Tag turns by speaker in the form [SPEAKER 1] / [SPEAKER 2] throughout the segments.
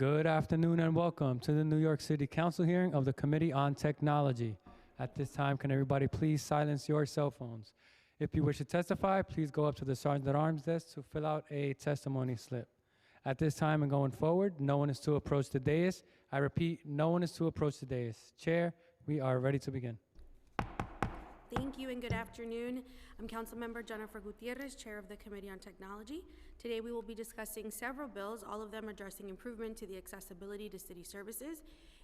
[SPEAKER 1] Good afternoon and welcome to the New York City Council hearing of the Committee on Technology. At this time, can everybody please silence your cell phones? If you wish to testify, please go up to the Sergeant at Arms desk to fill out a testimony slip. At this time and going forward, no one is to approach the dais. I repeat, no one is to approach the dais. Chair, we are ready to begin.
[SPEAKER 2] Thank you and good afternoon. I'm Councilmember Jennifer Gutierrez, Chair of the Committee on Technology. Today we will be discussing several bills, all of them addressing improvement to the accessibility to city services.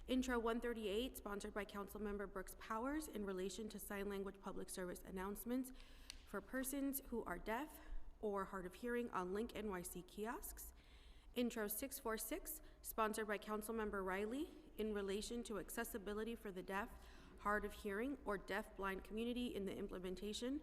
[SPEAKER 2] Intro 138, sponsored by Councilmember Brooks Powers, in relation to sign language public service announcements for persons who are deaf or hard of hearing on Link NYC kiosks. Intro 646, sponsored by Councilmember Riley, in relation to accessibility for the deaf, hard of hearing, or deaf-blind community in the implementation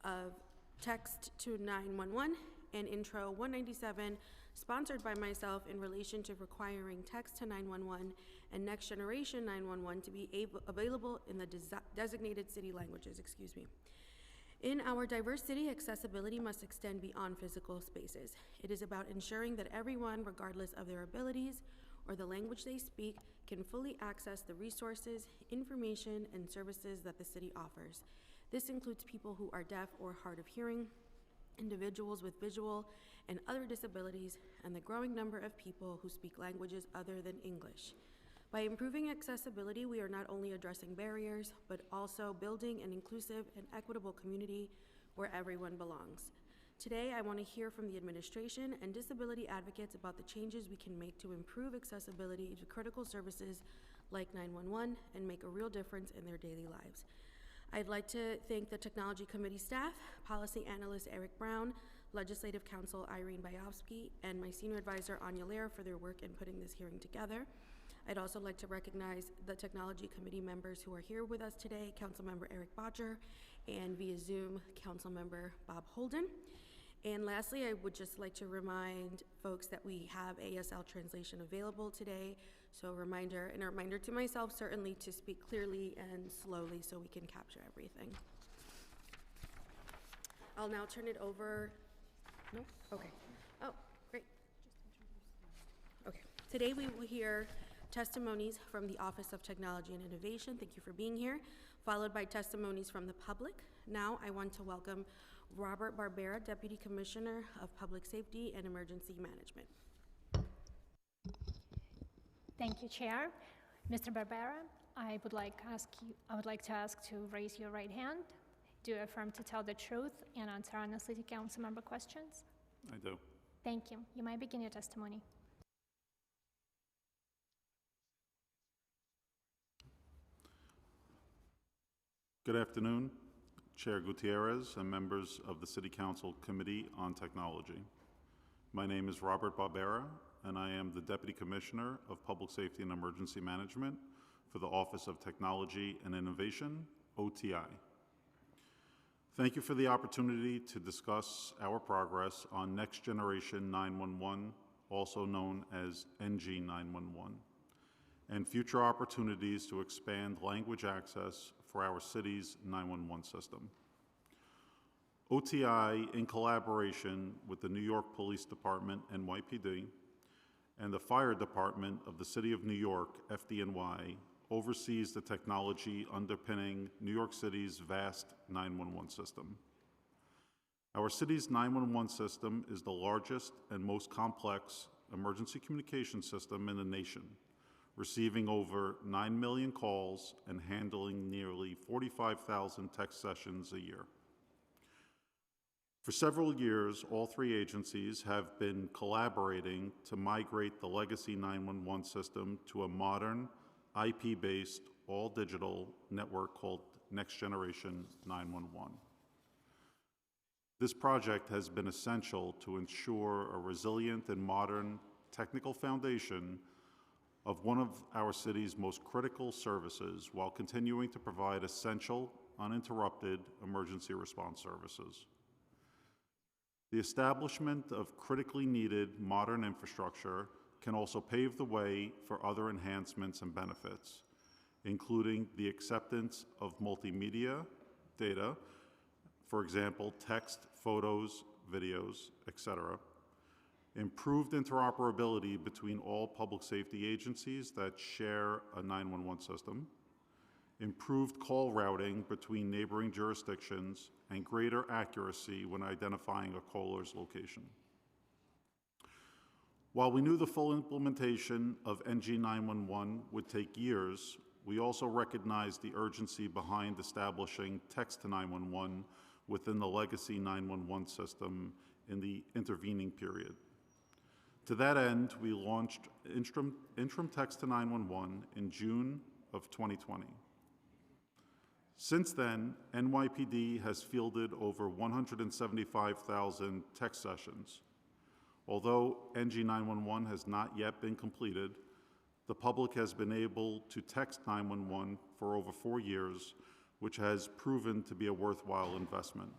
[SPEAKER 2] of text to 911, and Intro 197, sponsored by myself, in relation to requiring text to 911 and next generation 911 to be available in the designated city languages, In our diverse city, accessibility must extend beyond physical spaces. It is about ensuring that everyone, regardless of their abilities or the language they speak, can fully access the resources, information, and services that the city offers. This includes people who are deaf or hard of hearing, individuals with visual and other disabilities, and the growing number of people who speak languages other than English. By improving accessibility, we are not only addressing barriers, but also building an inclusive and equitable community where everyone belongs. Today, I want to hear from the administration and disability advocates about the changes we can make to improve accessibility to critical services like 911 and make a real difference in their daily lives. I'd like to thank the Technology Committee staff, Policy Analyst Eric Brown, Legislative Counsel Irene Bayovsky, and my Senior Advisor Anya Lair for their work in putting this hearing together. I'd also like to recognize the Technology Committee members who are here with us today, Councilmember Eric Bodger, and via Zoom, Councilmember Bob Holden. And lastly, I would just like to remind folks that we have ASL translation available today. So a reminder to myself, certainly, to speak clearly and slowly so we can capture everything. I'll now turn it over. No? Okay. Oh, great. Okay. Today we will hear testimonies from the Office of Technology and Innovation. Thank you for being here. Followed by testimonies from the public. Now I want to welcome Robert Barbera, Deputy Commissioner of Public Safety and Emergency Management.
[SPEAKER 3] Thank you, Chair. Mr. Barbera, I would like to ask to raise your right hand. Do you affirm to tell the truth and answer honestly to council member questions?
[SPEAKER 4] I do.
[SPEAKER 3] Thank you. You may begin your testimony.
[SPEAKER 4] Good afternoon, Chair Gutierrez and members of the City Council Committee on Technology. My name is Robert Barbera, and I am the Deputy Commissioner of Public Safety and Emergency Management for the Office of Technology and Innovation, OTI. Thank you for the opportunity to discuss our progress on Next Generation 911, also known as NG 911, and future opportunities to expand language access for our city's 911 system. OTI, in collaboration with the New York Police Department, NYPD, and the Fire Department of the City of New York, FDNY, oversees the technology underpinning New York City's vast 911 system. Our city's 911 system is the largest and most complex emergency communication system in the nation, receiving over 9 million calls and handling nearly 45,000 text sessions a year. For several years, all three agencies have been collaborating to migrate the legacy 911 system to a modern, IP-based, all-digital network called Next Generation 911. This project has been essential to ensure a resilient and modern technical foundation of one of our city's most critical services while continuing to provide essential, uninterrupted emergency response services. The establishment of critically needed modern infrastructure can also pave the way for other enhancements and benefits, including the acceptance of multimedia data, for example, text, photos, videos, etc., improved interoperability between all public safety agencies that share a 911 system, improved call routing between neighboring jurisdictions, and greater accuracy when identifying a caller's location. While we knew the full implementation of NG 911 would take years, we also recognized the urgency behind establishing text to 911 within the legacy 911 system in the intervening period. To that end, we launched interim text to 911 in June of 2020. Since then, NYPD has fielded over 175,000 text sessions. Although NG 911 has not yet been completed, the public has been able to text 911 for over 4 years, which has proven to be a worthwhile investment.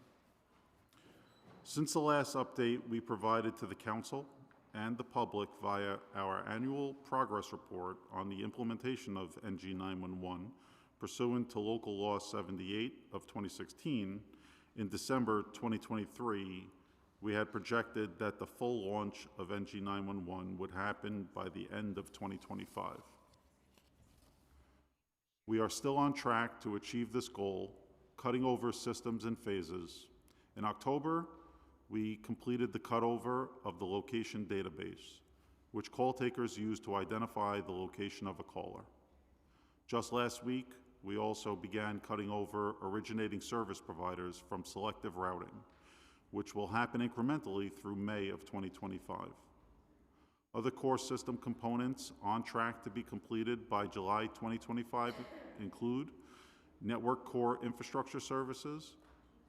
[SPEAKER 4] Since the last update we provided to the Council and the public via our annual progress report on the implementation of NG 911 pursuant to Local Law 78 of 2016, in December 2023, we had projected that the full launch of NG 911 would happen by the end of 2025. We are still on track to achieve this goal, cutting over systems in phases. In October, we completed the cutover of the location database, which call takers use to identify the location of a caller. Just last week, we also began cutting over originating service providers from selective routing, which will happen incrementally through May of 2025. Other core system components on track to be completed by July 2025 include network core infrastructure services,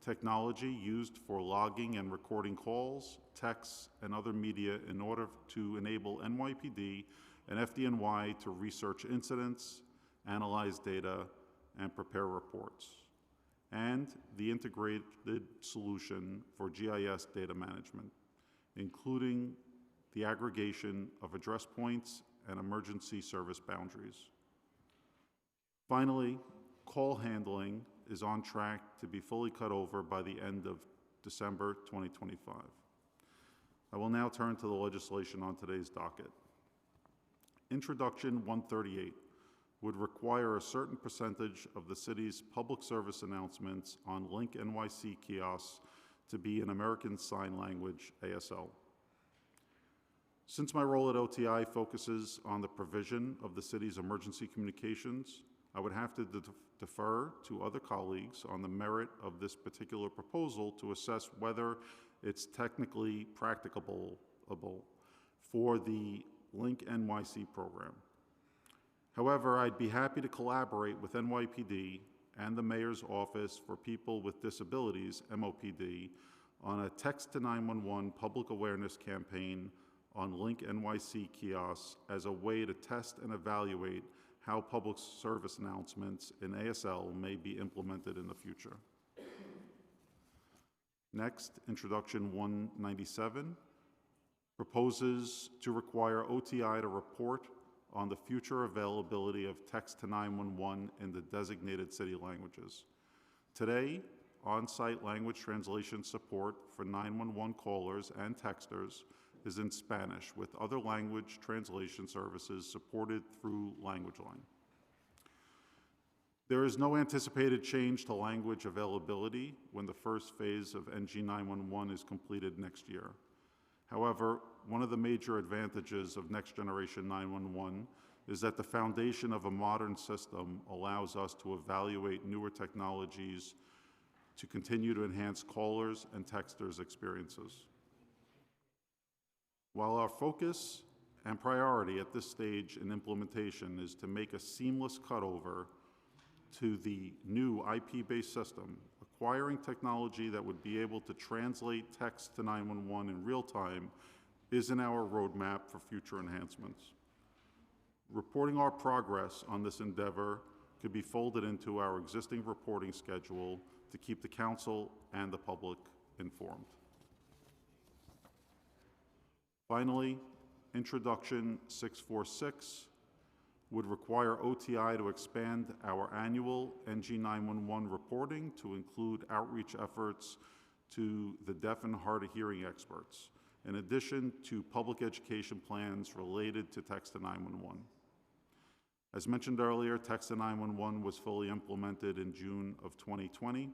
[SPEAKER 4] technology used for logging and recording calls, texts, and other media in order to enable NYPD and FDNY to research incidents, analyze data, and prepare reports, and the integrated solution for GIS data management, including the aggregation of address points and emergency service boundaries. Finally, call handling is on track to be fully cut over by the end of December 2025. I will now turn to the legislation on today's docket. Introduction 138 would require a certain percentage of the city's public service announcements on Link NYC kiosks to be in American Sign Language, ASL. Since my role at OTI focuses on the provision of the city's emergency communications, I would have to defer to other colleagues on the merit of this particular proposal to assess whether it's technically practicable for the Link NYC program. However, I'd be happy to collaborate with NYPD and the Mayor's Office for People with Disabilities, MOPD, on a text to 911 public awareness campaign on Link NYC kiosks as a way to test and evaluate how public service announcements in ASL may be implemented in the future. Next, Introduction 197 proposes to require OTI to report on the future availability of text to 911 in the designated city languages. Today, on-site language translation support for 911 callers and texters is in Spanish, with other language translation services supported through LanguageLine. There is no anticipated change to language availability when the first phase of NG 911 is completed next year. However, one of the major advantages of Next Generation 911 is that the foundation of a modern system allows us to evaluate newer technologies to continue to enhance callers' and texters' experiences. While our focus and priority at this stage in implementation is to make a seamless cutover to the new IP-based system, acquiring technology that would be able to translate text to 911 in real time is in our roadmap for future enhancements. Reporting our progress on this endeavor could be folded into our existing reporting schedule to keep the Council and the public informed. Finally, Introduction 646 would require OTI to expand our annual NG 911 reporting to include outreach efforts to the deaf and hard of hearing experts, in addition to public education plans related to Text to 911. As mentioned earlier, Text to 911 was fully implemented in June of 2020,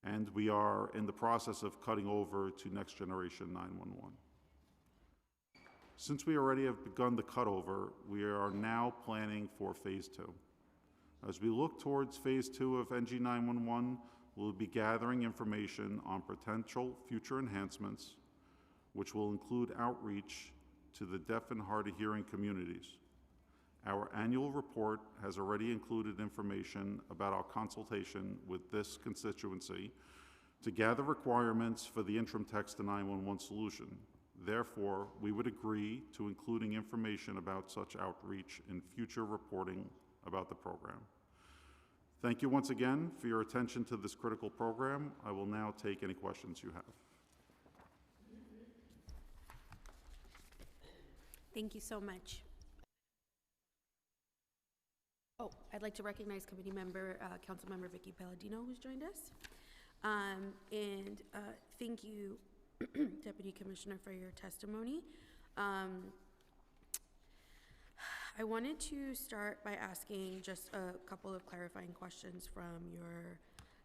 [SPEAKER 4] and we are in the process of cutting over to Next Generation 911. Since we already have begun the cutover, we are now planning for Phase 2. As we look towards Phase 2 of NG 911, we'll be gathering information on potential future enhancements, which will include outreach to the deaf and hard of hearing communities. Our annual report has already included information about our consultation with this constituency to gather requirements for the interim Text to 911 solution. Therefore, we would agree to including information about such outreach in future reporting about the program. Thank you once again for your attention to this critical program. I will now take any questions you have.
[SPEAKER 2] Thank you so much. Oh, I'd like to recognize committee member, Councilmember Vicky Palladino, who's joined us. Thank you, Deputy Commissioner, for your testimony. I wanted to start by asking just a couple of clarifying questions from your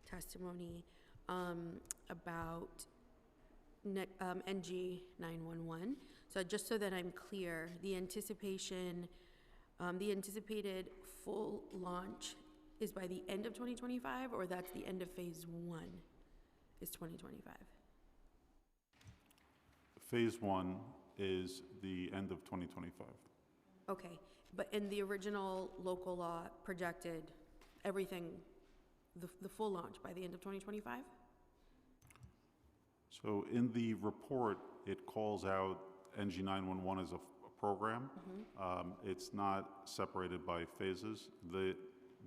[SPEAKER 2] testimony about NG 911. So just so that I'm clear, the anticipated full launch is by the end of 2025, or that's the end of Phase 1 is 2025?
[SPEAKER 4] Phase 1 is the end of 2025.
[SPEAKER 2] Okay, but in the original local law projected everything, the full launch by the end of 2025?
[SPEAKER 4] So in the report, it calls out NG 911 as a program. It's not separated by phases. The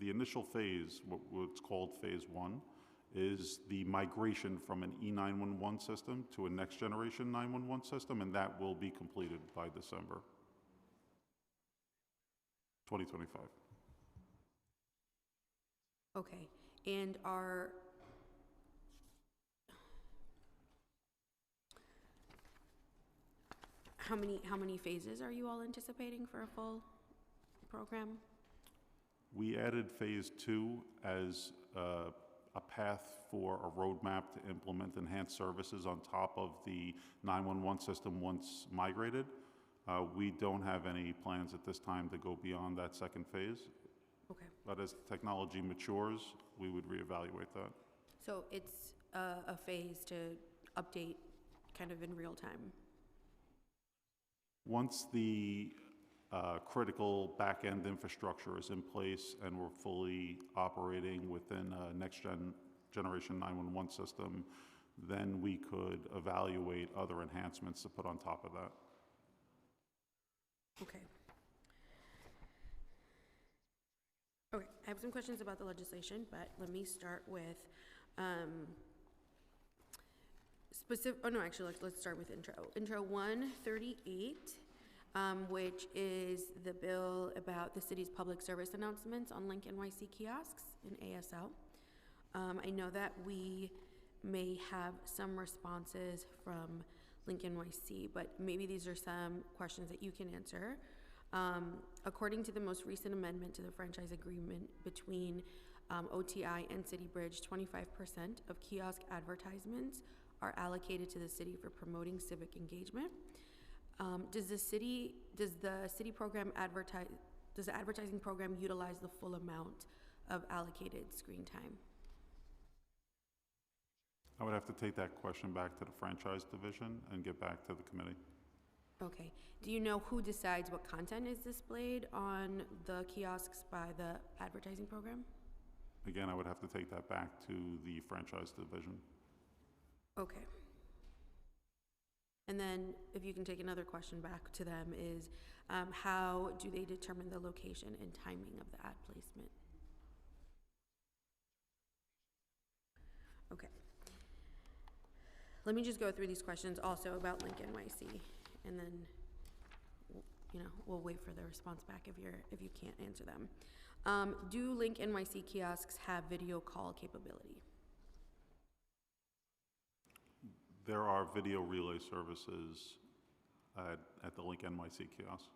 [SPEAKER 4] initial phase, what's called Phase 1, is the migration from an E911 system to a next generation 911 system, and that will be completed by December 2025.
[SPEAKER 2] Okay, and how many phases are you all anticipating for a full program?
[SPEAKER 4] We added Phase 2 as a path for a roadmap to implement enhanced services on top of the 911 system once migrated. We don't have any plans at this time to go beyond that second phase.
[SPEAKER 2] Okay.
[SPEAKER 4] But as technology matures, we would reevaluate that.
[SPEAKER 2] So it's a phase to update kind of in real time?
[SPEAKER 4] Once the critical back-end infrastructure is in place and we're fully operating within a next-generation 911 system, then we could evaluate other enhancements to put on top of that.
[SPEAKER 2] Okay. Okay, I have some questions about the legislation, but let me start with let's start with intro. Intro 138, which is the bill about the city's public service announcements on Link NYC kiosks in ASL. I know that we may have some responses from Link NYC, but maybe these are some questions that you can answer. According to the most recent amendment to the franchise agreement between OTI and City Bridge, 25% of kiosk advertisements are allocated to the city for promoting civic engagement. Does the advertising program utilize the full amount of allocated screen time?
[SPEAKER 4] I would have to take that question back to the franchise division and get back to the committee.
[SPEAKER 2] Okay. Do you know who decides what content is displayed on the kiosks by the advertising program?
[SPEAKER 4] Again, I would have to take that back to the franchise division.
[SPEAKER 2] Okay. And then if you can take another question back to them is, how do they determine the location and timing of the ad placement? Okay. Let me just go through these questions also about Link NYC, and then, we'll wait for the response back if you can't answer them. Do Link NYC kiosks have video call capability?
[SPEAKER 4] There are video relay services at the Link NYC kiosk.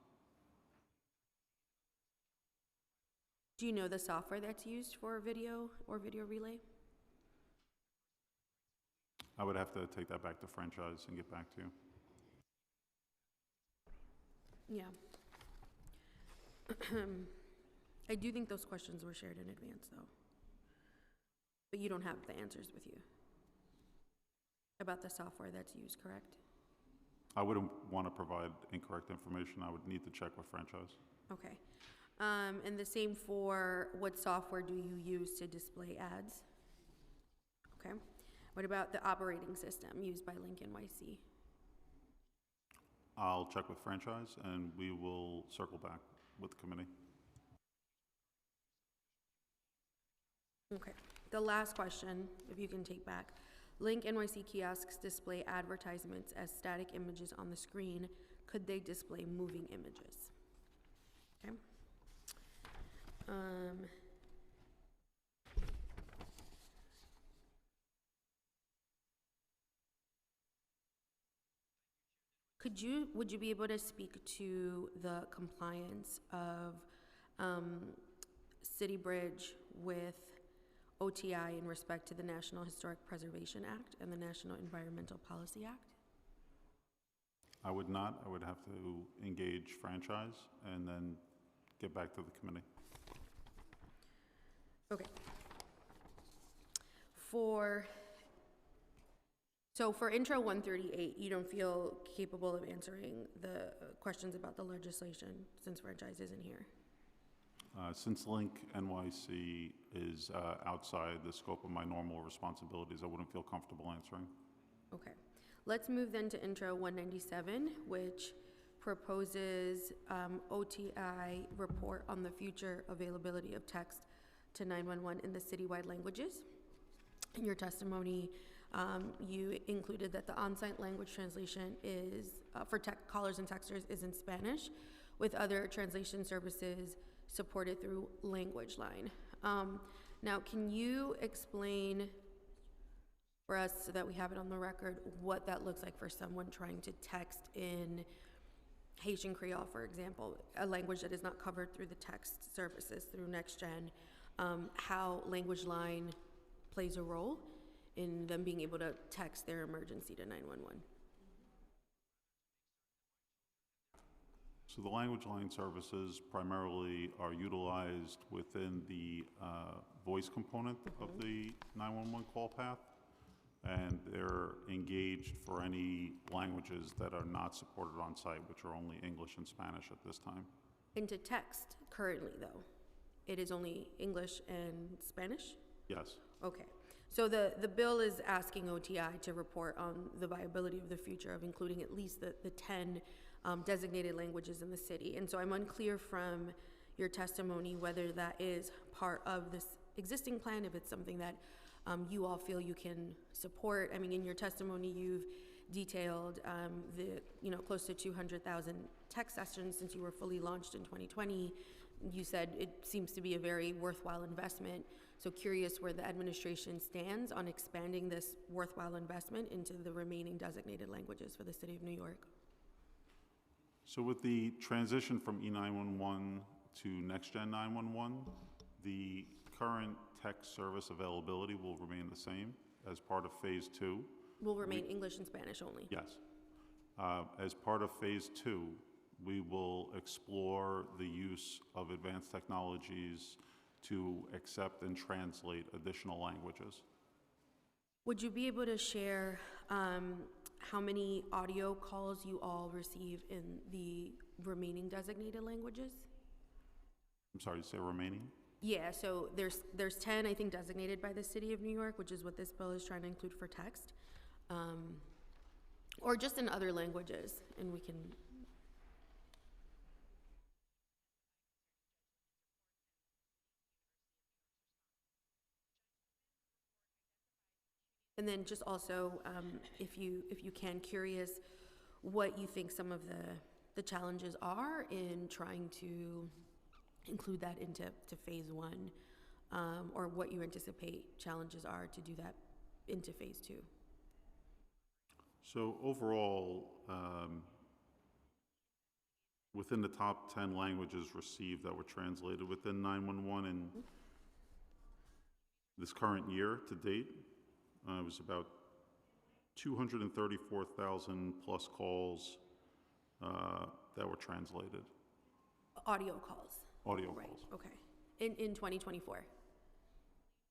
[SPEAKER 2] Do you know the software that's used for video or video relay?
[SPEAKER 4] I would have to take that back to franchise and get back to you.
[SPEAKER 2] Yeah. I do think those questions were shared in advance, though. But you don't have the answers with you about the software that's used, correct?
[SPEAKER 4] I wouldn't want to provide incorrect information. I would need to check with franchise.
[SPEAKER 2] Okay. And the same for what software do you use to display ads? Okay. What about the operating system used by Link NYC?
[SPEAKER 4] I'll check with franchise and we will circle back with the committee.
[SPEAKER 2] Okay. The last question, if you can take back. Link NYC kiosks display advertisements as static images on the screen. Could they display moving images? Okay. Would you be able to speak to the compliance of City Bridge with OTI in respect to the National Historic Preservation Act and the National Environmental Policy Act?
[SPEAKER 4] I would not. I would have to engage franchise and then get back to the committee.
[SPEAKER 2] Okay. So for Intro 138, you don't feel capable of answering the questions about the legislation since franchise isn't here?
[SPEAKER 4] Since Link NYC is outside the scope of my normal responsibilities, I wouldn't feel comfortable answering.
[SPEAKER 2] Okay. Let's move then to Intro 197, which proposes OTI report on the future availability of text to 911 in the citywide languages. In your testimony, you included that the on-site language translation is, for callers and texters, is in Spanish, with other translation services supported through LanguageLine. Now, can you explain for us, so that we have it on the record, what that looks like for someone trying to text in Haitian Creole, for example, a language that is not covered through the text services through NextGen, how LanguageLine plays a role in them being able to text their emergency to 911?
[SPEAKER 4] So the LanguageLine services primarily are utilized within the voice component of the 911 call path, and they're engaged for any languages that are not supported on site, which are only English and Spanish at this time.
[SPEAKER 2] Into text currently, though, it is only English and Spanish?
[SPEAKER 4] Yes.
[SPEAKER 2] Okay. So the bill is asking OTI to report on the viability of the future of including at least the 10 designated languages in the city. And so I'm unclear from your testimony whether that is part of this existing plan, if it's something that you all feel you can support. I mean, in your testimony, you've detailed the close to 200,000 text sessions since you were fully launched in 2020. You said it seems to be a very worthwhile investment. So curious where the administration stands on expanding this worthwhile investment into the remaining designated languages for the city of New York.
[SPEAKER 4] So with the transition from E911 to NextGen 911, the current text service availability will remain the same as part of Phase 2.
[SPEAKER 2] Will remain English and Spanish only?
[SPEAKER 4] Yes. As part of Phase 2, we will explore the use of advanced technologies to accept and translate additional languages.
[SPEAKER 2] Would you be able to share how many audio calls you all receive in the remaining designated languages?
[SPEAKER 4] I'm sorry, you say remaining?
[SPEAKER 2] Yeah, so there's 10, I think, designated by the city of New York, which is what this bill is trying to include for text, or just in other languages, and we can. And then just also, if you can, curious what you think some of the challenges are in trying to include that into Phase 1, or what you anticipate challenges are to do that into Phase 2.
[SPEAKER 4] So overall, within the top 10 languages received that were translated within 911 in this current year to date, it was about 234,000 plus calls that were translated,
[SPEAKER 2] Audio calls.
[SPEAKER 4] audio
[SPEAKER 2] Right,
[SPEAKER 4] calls.
[SPEAKER 2] okay. In 2024?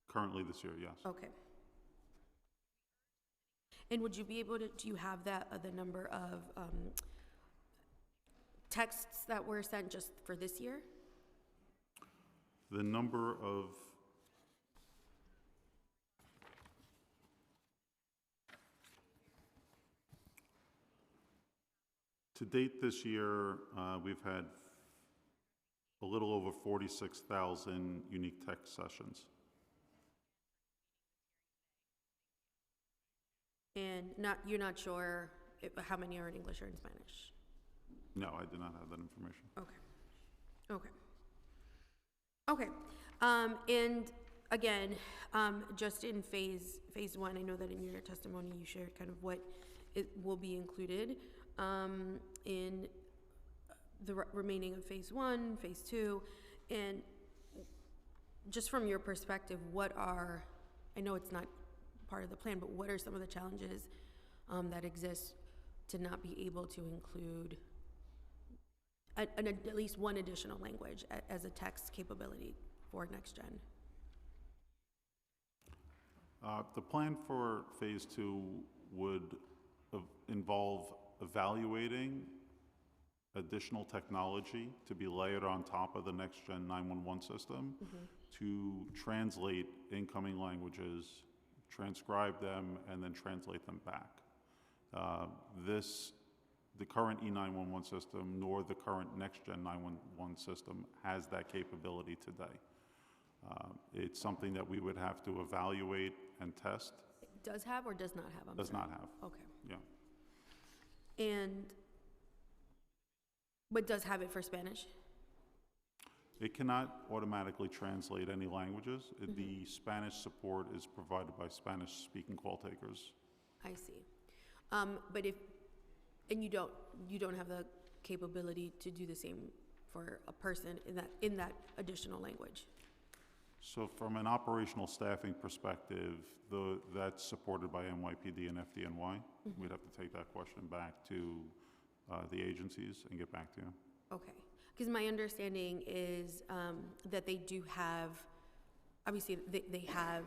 [SPEAKER 4] Currently this year, yes.
[SPEAKER 2] Okay. And would you be able to, do you have that, the number of texts that were sent just for this year?
[SPEAKER 4] The number of to date this year, we've had a little over 46,000 unique text sessions.
[SPEAKER 2] And you're not sure how many are in English or in Spanish?
[SPEAKER 4] No, I do not have that information.
[SPEAKER 2] Okay. Okay. Okay. And again, just in phase one, I know that in your testimony you shared kind of what it will be included in the remaining of phase one, phase two, and just from your perspective, what are, I know it's not part of the plan, but what are some of the challenges that exist to not be able to include at least one additional language as a text capability for next gen?
[SPEAKER 4] The plan for phase two would involve evaluating additional technology to be layered on top of the next gen 911 system to translate incoming languages, transcribe them, and then translate them back. The current E911 system, nor the current next-gen 911 system has that capability today. It's something that we would have to evaluate and test.
[SPEAKER 2] Does have or does not have? I'm
[SPEAKER 4] Does
[SPEAKER 2] sorry.
[SPEAKER 4] not have,
[SPEAKER 2] Okay.
[SPEAKER 4] yeah.
[SPEAKER 2] But does have it for Spanish?
[SPEAKER 4] It cannot automatically translate any languages. The Spanish support is provided by Spanish-speaking call takers.
[SPEAKER 2] I see. But and you don't have the capability to do the same for a person in that additional language?
[SPEAKER 4] So from an operational staffing perspective, that's supported by NYPD and FDNY. We'd have to take that question back to the agencies and get back to you.
[SPEAKER 2] Okay, because my understanding is that they do have, obviously, they have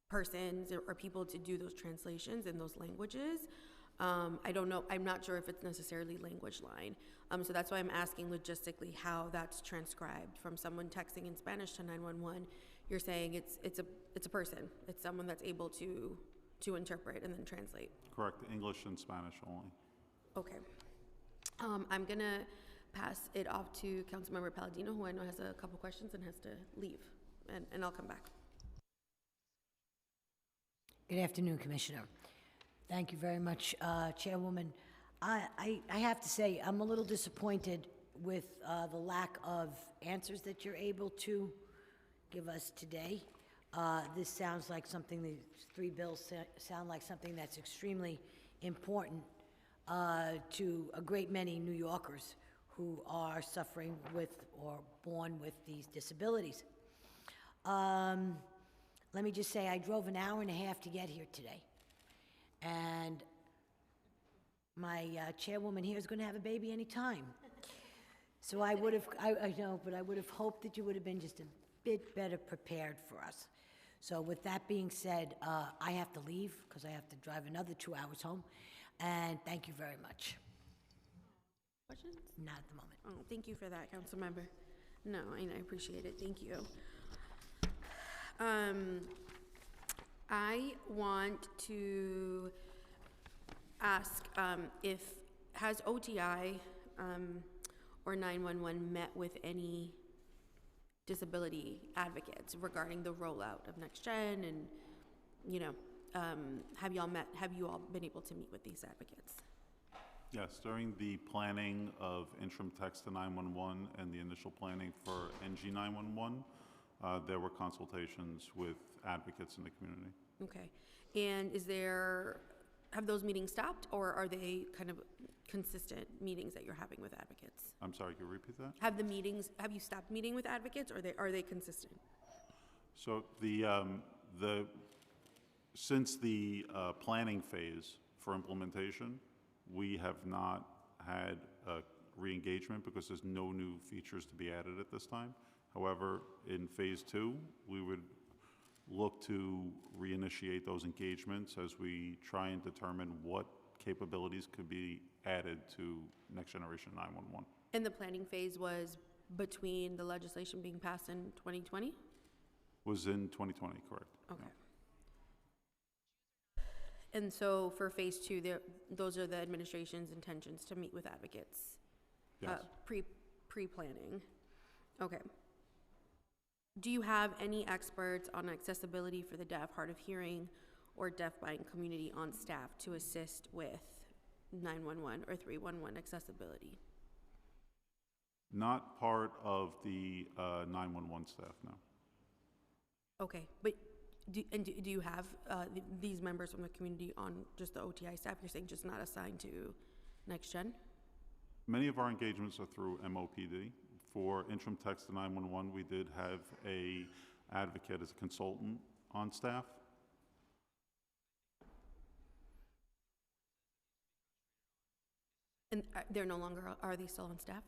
[SPEAKER 2] persons or people to do those translations in those languages. I don't know, I'm not sure if it's necessarily language line. So that's why I'm asking logistically how that's transcribed from someone texting in Spanish to 911. You're saying it's a person, it's someone that's able to interpret and then translate.
[SPEAKER 4] Correct, English and Spanish only.
[SPEAKER 2] Okay. I'm gonna pass it off to Councilmember Palladino, who I know has a couple questions and has to leave, and I'll come back.
[SPEAKER 5] Good afternoon, Commissioner. Thank you very much, Chairwoman. I have to say, I'm a little disappointed with the lack of answers that you're able to give us today. This sounds like something, these three bills sound like something that's extremely important to a great many New Yorkers who are suffering with or born with these disabilities. Let me just say, I drove an hour and a half to get here today. And my chairwoman here is going to have a baby any time. So I would have, I know, but I would have hoped that you would have been just a bit better prepared for us. So with that being said, I have to leave because I have to drive another 2 hours home. And thank you very much.
[SPEAKER 2] Questions?
[SPEAKER 5] Not at the moment.
[SPEAKER 2] Oh, thank you for that, Councilmember. No, I appreciate it. Thank you. I want to ask if has OTI or 911 met with any disability advocates regarding the rollout of Next Gen, and have you all been able to meet with these advocates?
[SPEAKER 4] Yes, during the planning of interim text to 911 and the initial planning for NG 911, there were consultations with advocates in the community.
[SPEAKER 2] Okay, and is there have those meetings stopped, or are they kind of consistent meetings that you're having with advocates?
[SPEAKER 4] I'm sorry, can you repeat that?
[SPEAKER 2] Have you stopped meeting with advocates, or are they consistent?
[SPEAKER 4] So since the planning phase for implementation, we have not had re-engagement because there's no new features to be added at this time. However, in phase 2, we would look to reinitiate those engagements as we try and determine what capabilities could be added to Next Generation 911.
[SPEAKER 2] And the planning phase was between the legislation being passed in 2020?
[SPEAKER 4] Was in 2020, correct?
[SPEAKER 2] Okay. And so for phase 2, those are the administration's intentions to meet with advocates?
[SPEAKER 4] Yes.
[SPEAKER 2] Pre-planning. Okay. Do you have any experts on accessibility for the deaf, hard of hearing, or deaf-blind community on staff to assist with 911 or 311 accessibility?
[SPEAKER 4] Not part of the 911 staff, no.
[SPEAKER 2] Okay, but do you have these members from the community on just the OTI staff? You're saying just not assigned to Next Gen?
[SPEAKER 4] Many of our engagements are through MOPD. For interim text to 911, we did have a advocate as a consultant on staff.
[SPEAKER 2] And they're no longer, are they still on staff?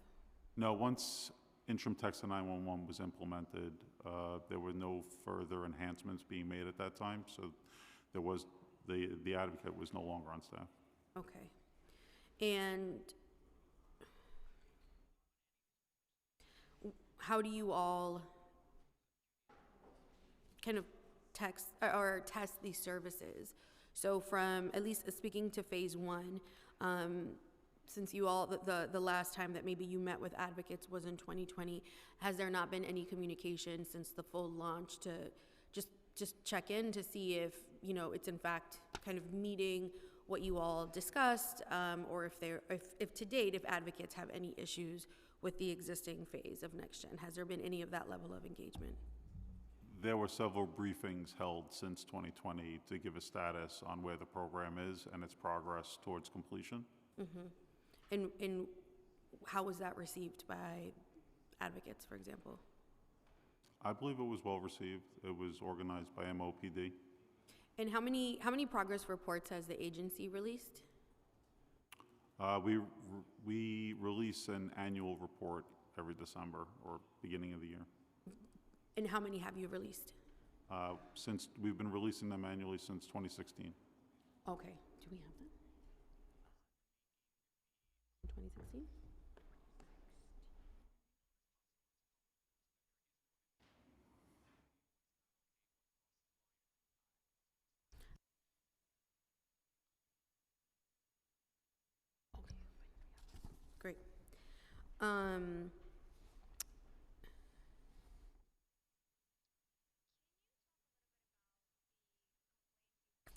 [SPEAKER 4] No, once interim text to 911 was implemented, there were no further enhancements being made at that time, so there was, the advocate was no longer on staff.
[SPEAKER 2] Okay. And how do you all kind of test these services? So from, at least speaking to phase 1, since you all, the last time that maybe you met with advocates was in 2020, has there not been any communication since the full launch to just check in to see if, you know, it's in fact kind of meeting what you all discussed, or if to date, if advocates have any issues with the existing phase of Next Gen? Has there been any of that level of engagement?
[SPEAKER 4] There were several briefings held since 2020 to give a status on where the program is and its progress towards completion.
[SPEAKER 2] Mm-hmm. And how was that received by advocates, for example?
[SPEAKER 4] I believe it was well received. It was organized by MOPD.
[SPEAKER 2] And how many progress reports has the agency released?
[SPEAKER 4] We release an annual report every December or beginning of the year.
[SPEAKER 2] And how many have you released?
[SPEAKER 4] Since we've been releasing them annually since 2016.
[SPEAKER 2] Okay, do we have that? 2016? Okay, great.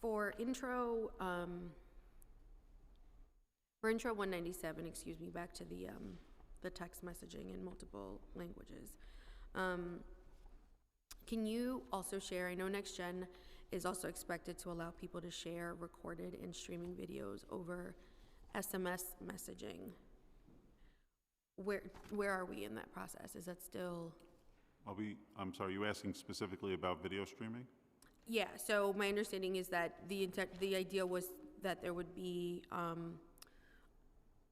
[SPEAKER 2] For intro 197, excuse me, back to the text messaging in multiple languages. Can you also share, I know Next Gen is also expected to allow people to share recorded and streaming videos over SMS messaging. Where are we in that process? Is that still?
[SPEAKER 4] I'm sorry, you asking specifically about video streaming?
[SPEAKER 2] Yeah, so my understanding is that the idea was that there would be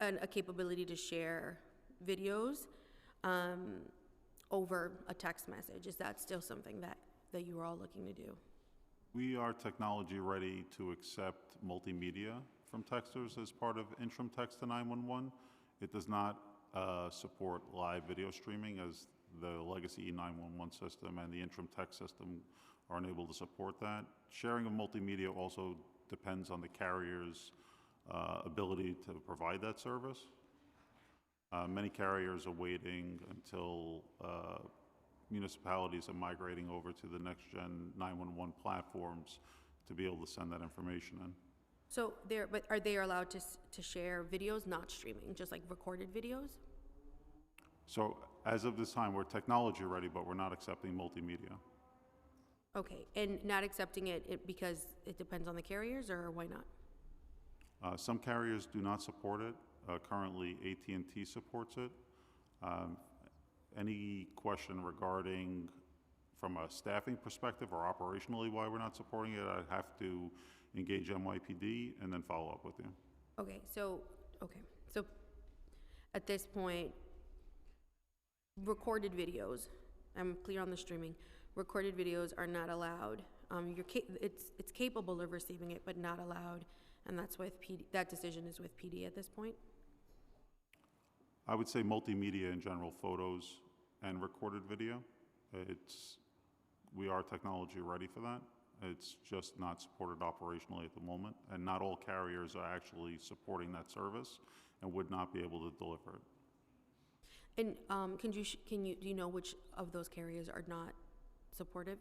[SPEAKER 2] a capability to share videos over a text message. Is that still something that you are all looking to do?
[SPEAKER 4] We are technology ready to accept multimedia from texters as part of interim text to 911. It does not support live video streaming, as the legacy E911 system and the interim text system are unable to support that. Sharing of multimedia also depends on the carrier's ability to provide that service. Many carriers are waiting until municipalities are migrating over to the Next Gen 911 platforms to be able to send that information in.
[SPEAKER 2] So but are they allowed to share videos, not streaming, just like recorded videos?
[SPEAKER 4] So as of this time, we're technology ready, but we're not accepting multimedia.
[SPEAKER 2] Okay, and not accepting it because it depends on the carriers, or why not?
[SPEAKER 4] Some carriers do not support it. Currently, AT&T supports it. Any question regarding, from a staffing perspective or operationally, why we're not supporting it, I'd have to engage NYPD and then follow up with you.
[SPEAKER 2] Okay, so at this point, recorded videos, I'm clear on the streaming, recorded videos are not allowed. It's capable of receiving it, but not allowed, and that's with PD, that decision is with PD at this point?
[SPEAKER 4] I would say multimedia in general, photos and recorded video. We are technology ready for that. It's just not supported operationally at the moment, and not all carriers are actually supporting that service and would not be able to deliver it.
[SPEAKER 2] And do you know which of those carriers are not supportive?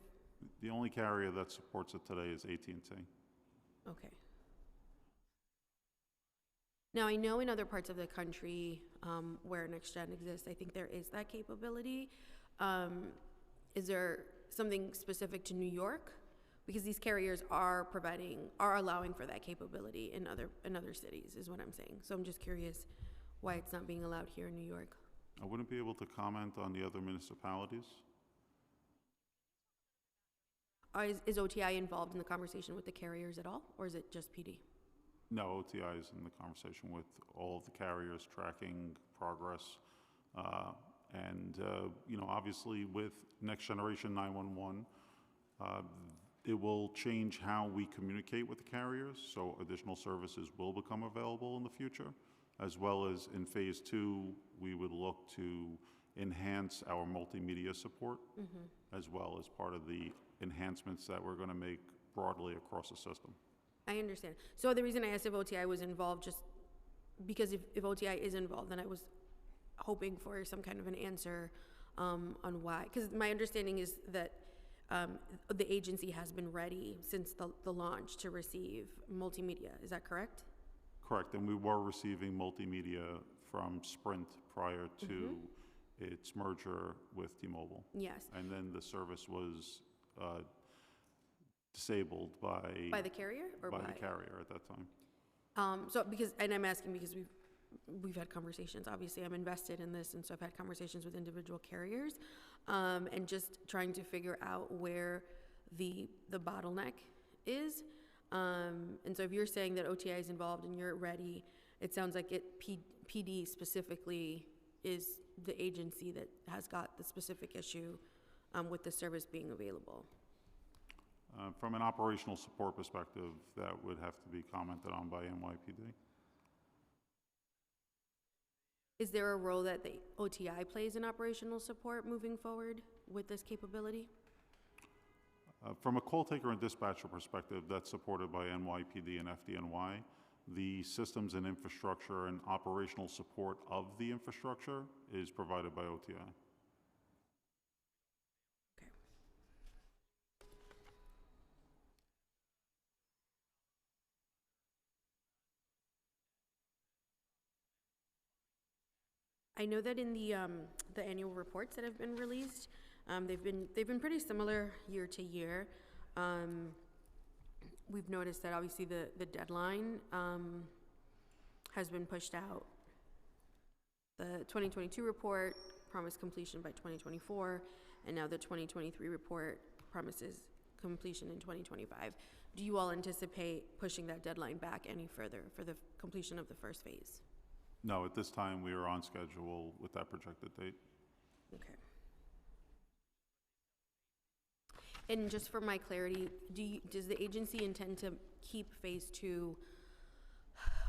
[SPEAKER 4] The only carrier that supports it today is AT&T.
[SPEAKER 2] Okay. Now, I know in other parts of the country where NextGen exists, I think there is that capability. Is there something specific to New York? Because these carriers are allowing for that capability in other cities, is what I'm saying. So I'm just curious why it's not being allowed here in New York.
[SPEAKER 4] I wouldn't be able to comment on the other municipalities.
[SPEAKER 2] Is OTI involved in the conversation with the carriers at all, or is it just PD?
[SPEAKER 4] No, OTI is in the conversation with all of the carriers, tracking progress. Obviously with Next Generation 911, it will change how we communicate with the carriers, so additional services will become available in the future, as well as in phase 2, we would look to enhance our multimedia support, as well as part of the enhancements that we're going to make broadly across the system.
[SPEAKER 2] I understand. So the reason I asked if OTI was involved, just because if OTI is involved, then I was hoping for some kind of an answer on why. Because my understanding is that the agency has been ready since the launch to receive multimedia. Is that correct?
[SPEAKER 4] Correct, and we were receiving multimedia from Sprint prior to its merger with T-Mobile.
[SPEAKER 2] Yes.
[SPEAKER 4] And then the service was disabled by
[SPEAKER 2] the carrier or by
[SPEAKER 4] the carrier at that time.
[SPEAKER 2] And I'm asking because we've had conversations. Obviously, I'm invested in this, and so I've had conversations with individual carriers, and just trying to figure out where the bottleneck is. And so if you're saying that OTI is involved and you're ready, it sounds like PD specifically is the agency that has got the specific issue with the service being available.
[SPEAKER 4] From an operational support perspective, that would have to be commented on by NYPD.
[SPEAKER 2] Is there a role that the OTI plays in operational support moving forward with this capability?
[SPEAKER 4] From a call taker and dispatcher perspective, that's supported by NYPD and FDNY. The systems and infrastructure and operational support of the infrastructure is provided by OTI.
[SPEAKER 2] Okay. I know that in the annual reports that have been released, they've been pretty similar year to year. We've noticed that obviously the deadline has been pushed out. The 2022 report promised completion by 2024, and now the 2023 report promises completion in 2025. Do you all anticipate pushing that deadline back any further for the completion of the first phase?
[SPEAKER 4] No, at this time we are on schedule with that projected date.
[SPEAKER 2] Okay. And just for my clarity, does the agency intend to keep phase 2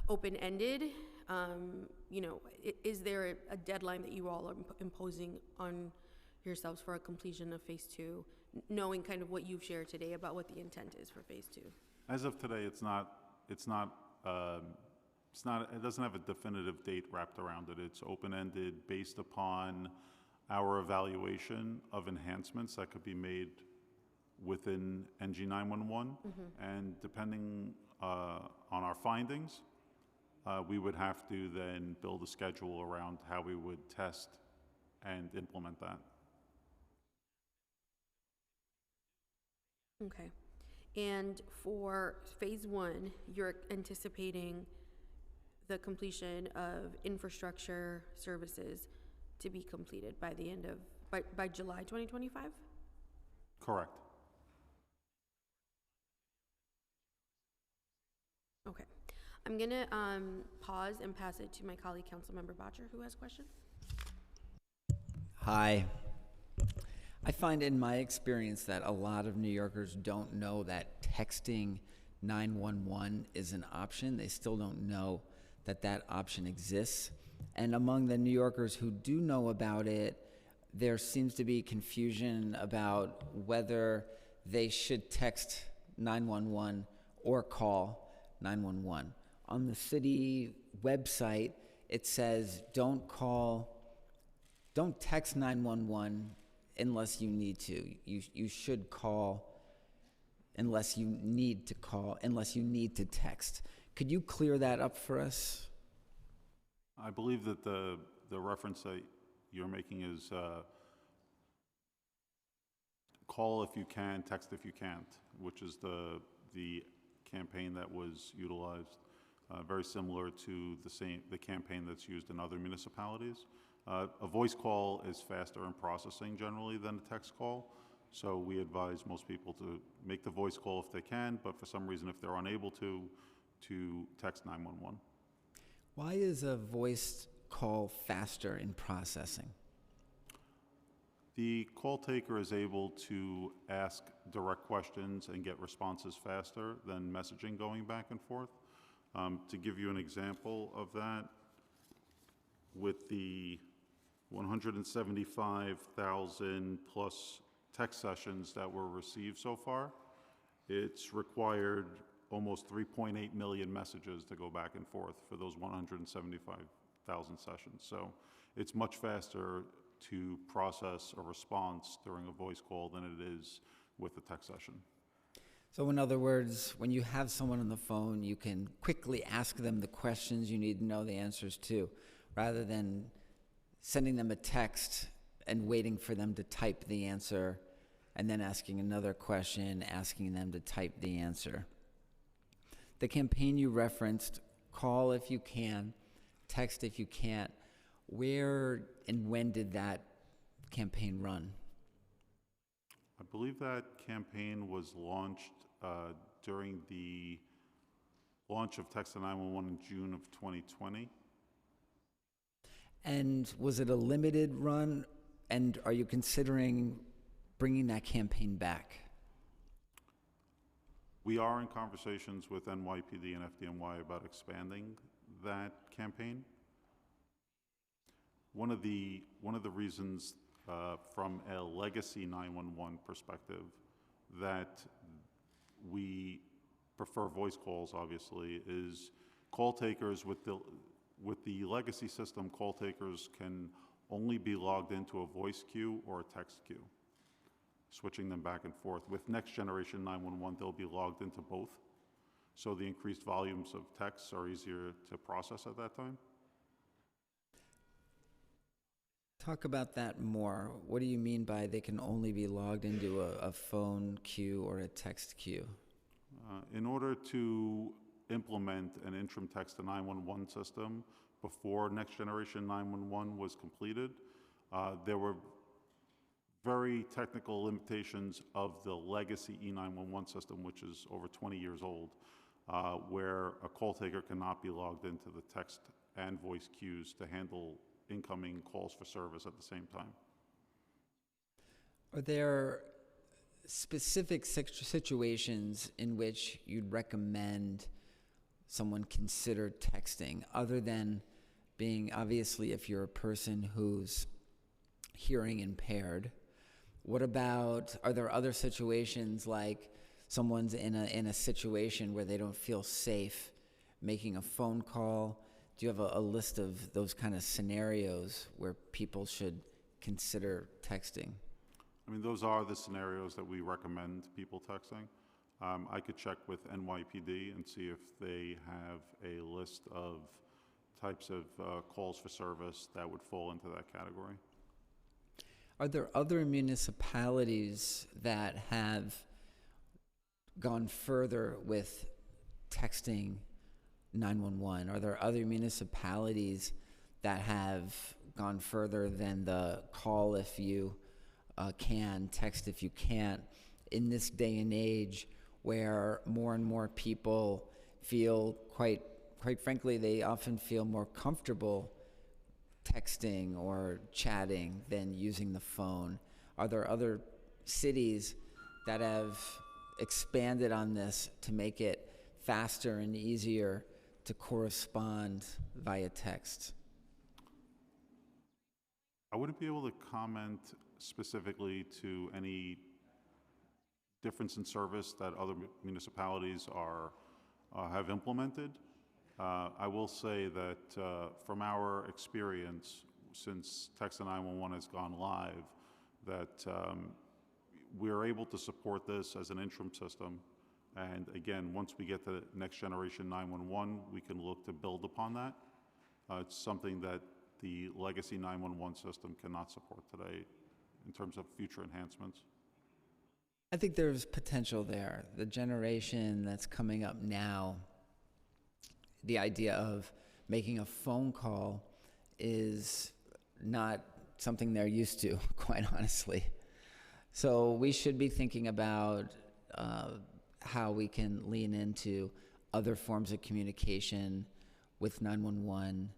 [SPEAKER 2] open-ended? Is there a deadline that you all are imposing on yourselves for a completion of phase 2, knowing kind of what you've shared today about what the intent is for phase 2?
[SPEAKER 4] As of today, it doesn't have a definitive date wrapped around it. It's open-ended based upon our evaluation of enhancements that could be made within NG 911, and depending on our findings, we would have to then build a schedule around how we would test and implement that.
[SPEAKER 2] Okay. And for phase 1, you're anticipating the completion of infrastructure services to be completed by the end of, by July 2025?
[SPEAKER 4] Correct.
[SPEAKER 2] Okay. I'm gonna pause and pass it to my colleague, Councilmember Botcher, who has questions.
[SPEAKER 6] Hi. I find in my experience that a lot of New Yorkers don't know that texting 911 is an option. They still don't know that that option exists. And among the New Yorkers who do know about it, there seems to be confusion about whether they should text 911 or call 911. On the city website, it says don't text 911 unless you need to. You should call unless you need to call, unless you need to text. Could you clear that up for us?
[SPEAKER 4] I believe that the reference that you're making is call if you can, text if you can't, which is the campaign that was utilized, very similar to the campaign that's used in other municipalities. A voice call is faster in processing generally than a text call, so we advise most people to make the voice call if they can, but for some reason if they're unable to text 911.
[SPEAKER 6] Why is a voice call faster in processing?
[SPEAKER 4] The call taker is able to ask direct questions and get responses faster than messaging going back and forth. To give you an example of that, with the 175,000 plus text sessions that were received so far, it's required almost 3.8 million messages to go back and forth for those 175,000 sessions. So it's much faster to process a response during a voice call than it is with a text session.
[SPEAKER 6] So in other words, when you have someone on the phone, you can quickly ask them the questions you need to know the answers to, rather than sending them a text and waiting for them to type the answer, and then asking another question, asking them to type the answer. The campaign you referenced, call if you can, text if you can't, where and when did that campaign run?
[SPEAKER 4] I believe that campaign was launched during the launch of Text to 911 in June of 2020.
[SPEAKER 6] And was it a limited run? And are you considering bringing that campaign back?
[SPEAKER 4] We are in conversations with NYPD and FDNY about expanding that campaign. One of the reasons from a legacy 911 perspective that we prefer voice calls, obviously, is call takers with the legacy system. Call takers can only be logged into a voice queue or a text queue, switching them back and forth. With next generation 911, they'll be logged into both, so the increased volumes of texts are easier to process at that time.
[SPEAKER 6] Talk about that more. What do you mean by they can only be logged into a phone queue or a text queue?
[SPEAKER 4] In order to implement an interim text to 911 system before next generation 911 was completed, there were very technical limitations of the legacy E911 system, which is over 20 years old, where a call taker cannot be logged into the text and voice queues to handle incoming calls for service at the same time.
[SPEAKER 6] Are there specific situations in which you'd recommend someone consider texting, other than being, obviously, if you're a person who's hearing impaired? What about, are there other situations like someone's in a situation where they don't feel safe making a phone call? Do you have a list of those kind of scenarios where people should consider texting?
[SPEAKER 4] I mean, those are the scenarios that we recommend people texting. I could check with NYPD and see if they have a list of types of calls for service that would fall into that category.
[SPEAKER 6] Are there other municipalities that have gone further with texting 911? Are there other municipalities that have gone further than the call if you can, text if you can't, in this day and age where more and more people feel quite frankly, they often feel more comfortable texting or chatting than using the phone? Are there other cities that have expanded on this to make it faster and easier to correspond via text?
[SPEAKER 4] I wouldn't be able to comment specifically to any difference in service that other municipalities have implemented. I will say that from our experience, since Text to 911 has gone live, that we're able to support this as an interim system. And again, once we get to next generation 911, we can look to build upon that. It's something that the legacy 911 system cannot support today in terms of future enhancements.
[SPEAKER 6] I think there's potential there. The generation that's coming up now, the idea of making a phone call is not something they're used to, quite honestly. So we should be thinking about how we can lean into other forms of communication with 911.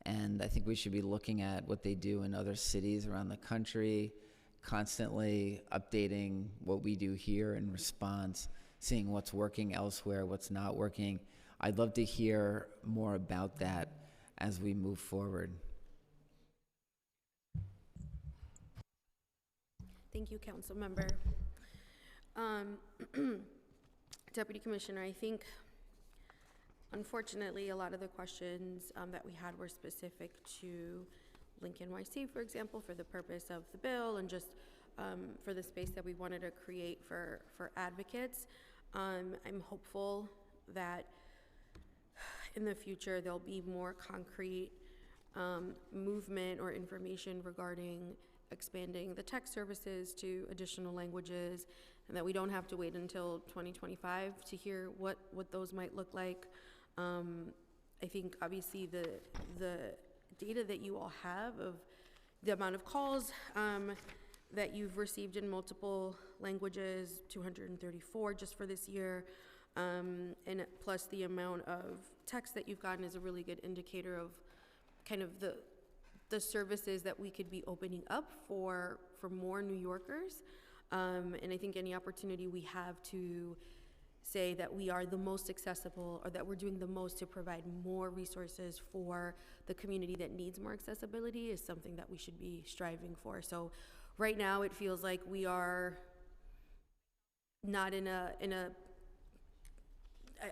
[SPEAKER 6] And I think we should be looking at what they do in other cities around the country, constantly updating what we do here in response, seeing what's working elsewhere, what's not working. I'd love to hear more about that as we move forward.
[SPEAKER 2] Thank you, Council Member. Deputy Commissioner, I think, unfortunately, a lot of the questions that we had were specific to Link NYC, for example, for the purpose of the bill and just for the space that we wanted to create for advocates. I'm hopeful that in the future there'll be more concrete movement or information regarding expanding the text services to additional languages, and that we don't have to wait until 2025 to hear what those might look like. I think obviously the data that you all have of the amount of calls that you've received in multiple languages, 234 just for this year, and plus the amount of text that you've gotten is a really good indicator of kind of the services that we could be opening up for more New Yorkers. And I think any opportunity we have to say that we are the most accessible, or that we're doing the most to provide more resources for the community that needs more accessibility, is something that we should be striving for. So right now it feels like we are not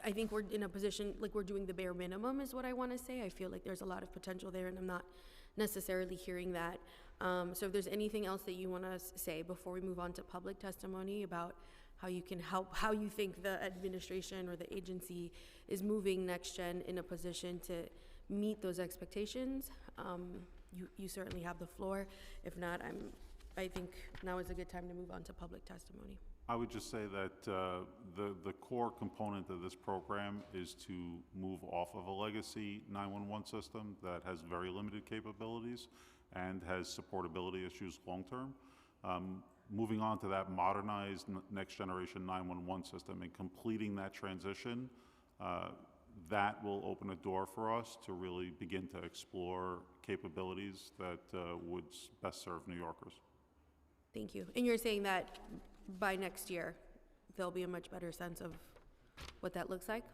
[SPEAKER 2] I think we're in a position, like we're doing the bare minimum is what I want to say. I feel like there's a lot of potential there, and I'm not necessarily hearing that. So if there's anything else that you want to say before we move on to public testimony about how you can help, how you think the administration or the agency is moving NextGen in a position to meet those expectations, you certainly have the floor. If not, I think now is a good time to move on to public testimony.
[SPEAKER 4] I would just say that the core component of this program is to move off of a legacy 911 system that has very limited capabilities and has supportability issues long-term. Moving on to that modernized next generation 911 system and completing that transition, that will open a door for us to really begin to explore capabilities that would best serve New Yorkers.
[SPEAKER 2] Thank you. And you're saying that by next year, there'll be a much better sense of what that looks like?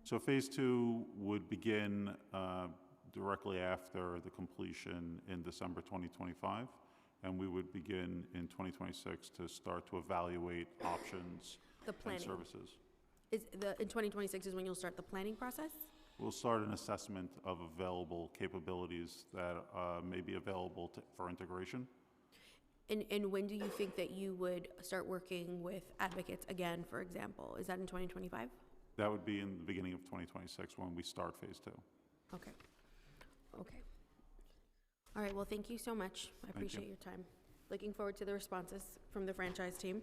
[SPEAKER 4] So phase 2 would begin directly after the completion in December 2025, and we would begin in 2026 to start to evaluate options and services.
[SPEAKER 2] In 2026 is when you'll start the planning process?
[SPEAKER 4] We'll start an assessment of available capabilities that may be available for integration.
[SPEAKER 2] And when do you think that you would start working with advocates again, for example? Is that in 2025?
[SPEAKER 4] That would be in the beginning of 2026 when we start phase 2.
[SPEAKER 2] Okay. Okay. All right, well, thank you so much. I appreciate your time. Looking forward to the responses from the franchise team.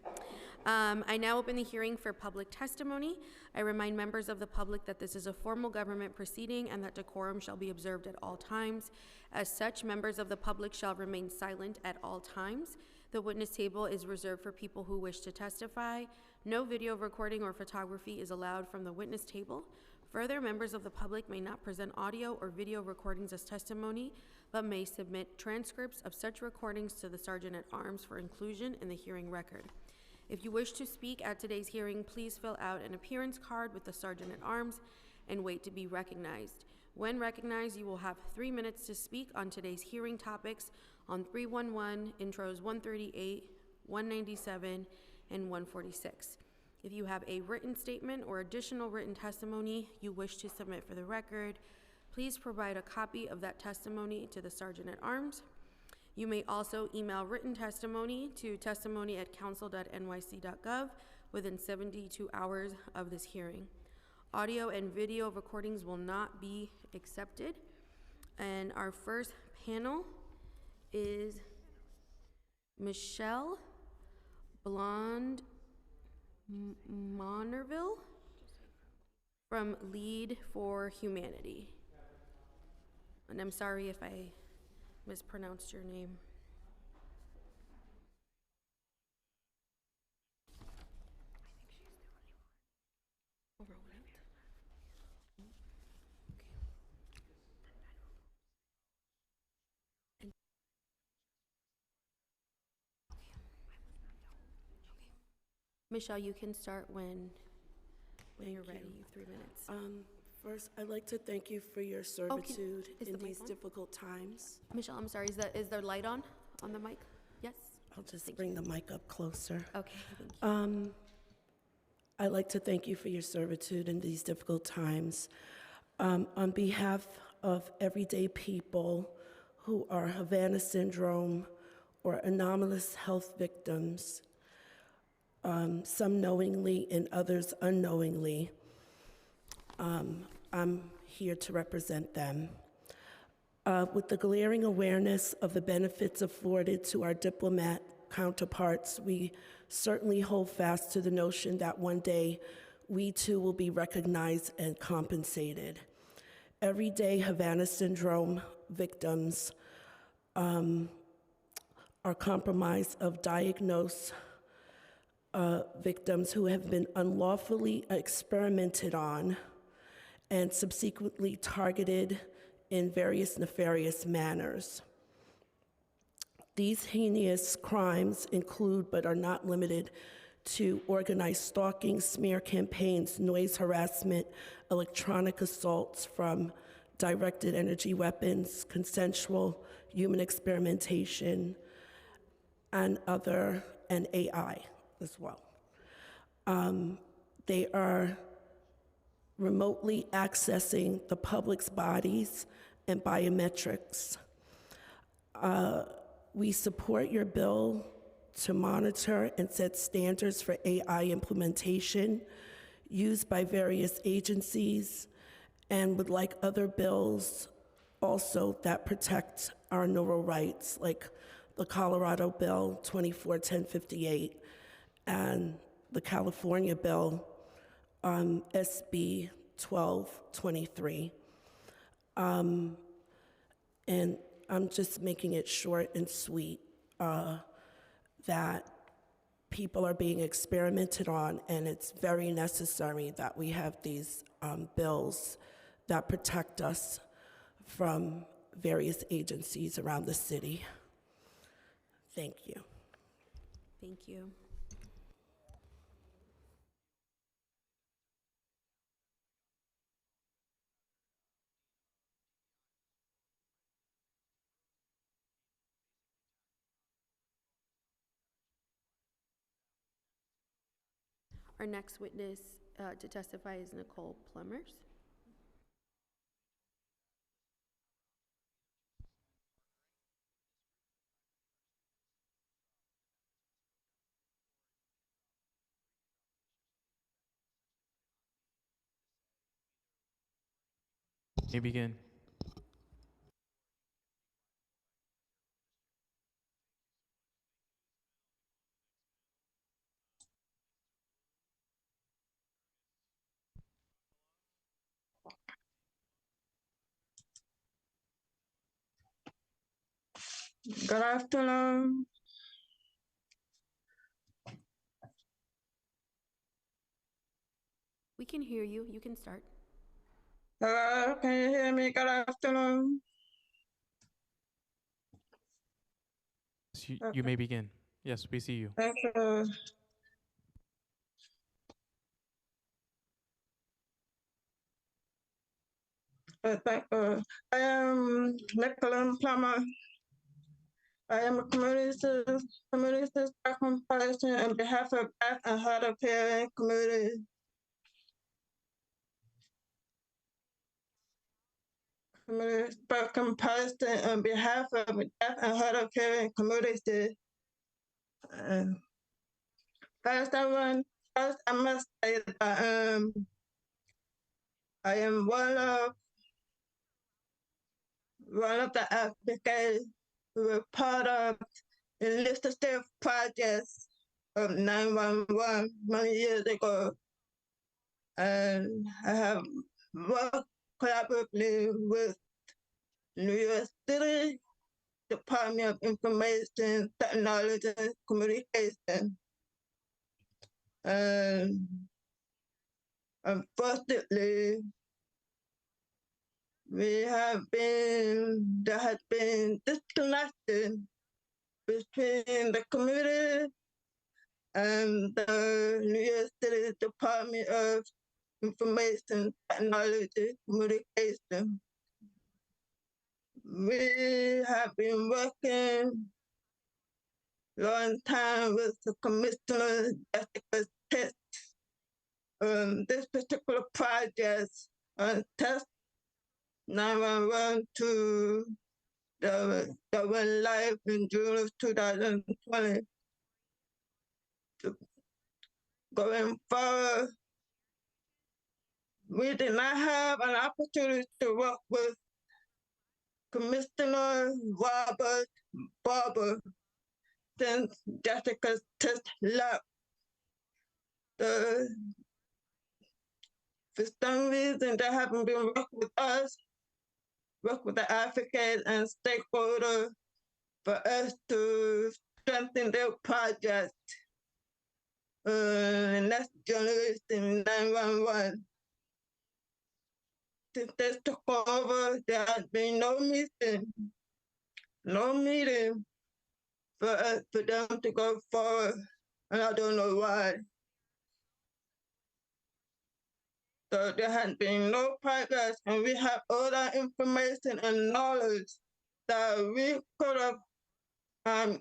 [SPEAKER 2] I now open the hearing for public testimony. I remind members of the public that this is a formal government proceeding and that decorum shall be observed at all times. As such, members of the public shall remain silent at all times. The witness table is reserved for people who wish to testify. No video recording or photography is allowed from the witness table. Further, members of the public may not present audio or video recordings as testimony, but may submit transcripts of such recordings to the Sergeant at Arms for inclusion in the hearing record. If you wish to speak at today's hearing, please fill out an appearance card with the Sergeant at Arms and wait to be recognized. When recognized, you will have 3 minutes to speak on today's hearing topics on 311, intros 138, 197, and 146. If you have a written statement or additional written testimony you wish to submit for the record, please provide a copy of that testimony to the Sergeant at Arms. You may also email written testimony to testimony@council.nyc.gov within 72 hours of this hearing. Audio and video recordings will not be accepted. And our first panel is Michelle Blonde Monerville from Lead for Humanity. And I'm sorry if I mispronounced your name. Michelle, you can start when you're ready. You have 3 minutes.
[SPEAKER 7] First, I'd like to thank you for your servitude
[SPEAKER 2] is
[SPEAKER 7] in
[SPEAKER 2] the mic
[SPEAKER 7] these
[SPEAKER 2] on?
[SPEAKER 7] difficult times.
[SPEAKER 2] Michelle, I'm sorry, is there light on the mic? Yes?
[SPEAKER 7] I'll just bring the mic up closer.
[SPEAKER 2] Okay, thank you.
[SPEAKER 7] I'd like to thank you for your servitude in these difficult times. On behalf of everyday people who are Havana syndrome or anomalous health victims, some knowingly and others unknowingly, I'm here to represent them. With the glaring awareness of the benefits afforded to our diplomat counterparts, we certainly hold fast to the notion that one day we too will be recognized and compensated. Everyday Havana syndrome victims are comprised of diagnosed victims who have been unlawfully experimented on and subsequently targeted in various nefarious manners. These heinous crimes include, but are not limited to, organized stalking, smear campaigns, noise harassment, electronic assaults from directed energy weapons, consensual human experimentation, and AI as well. They are remotely accessing the public's bodies and biometrics. We support your bill to monitor and set standards for AI implementation used by various agencies, and would like other bills also that protect our neural rights, like the Colorado Bill 241058 and the California Bill SB 1223. And I'm just making it short and sweet that people are being experimented on, and it's very necessary that we have these bills that protect us from various agencies around the city. Thank you.
[SPEAKER 2] Thank you. Our next witness to testify is Nicole Plumbers.
[SPEAKER 8] You begin. Good afternoon.
[SPEAKER 2] We can hear you. You can start.
[SPEAKER 8] Hello, can you hear me? Good afternoon.
[SPEAKER 9] You may begin. Yes, we see you.
[SPEAKER 8] Thank you. Thank you. I am Nicolin Plummer. I am a community spokesman person on behalf of Black and hard of hearing community. Community spoken person on behalf of Black and hard of hearing community. First, I must say that I am one of the applicants who were part of initiative projects of 911 many years ago. And I have worked collaboratively with New York City Department of Information Technology and Communication. And unfortunately, there has been disconnection between the community and the New York City Department of Information Technology Communication. We have been working long time with the Commissioner Jessica Titt on this particular project on test 911 to that went live in June of 2020. Going forward, we did not have an opportunity to work with Commissioner Robert Barber since Jessica's test left. For some reason, they haven't been working with us, work with the advocates and stakeholders for us to strengthen their project. Next generation 911. Since they took over, there has been no meeting for them to go forward, and I don't know why. So there has been no progress, and we have all that information and knowledge that we could have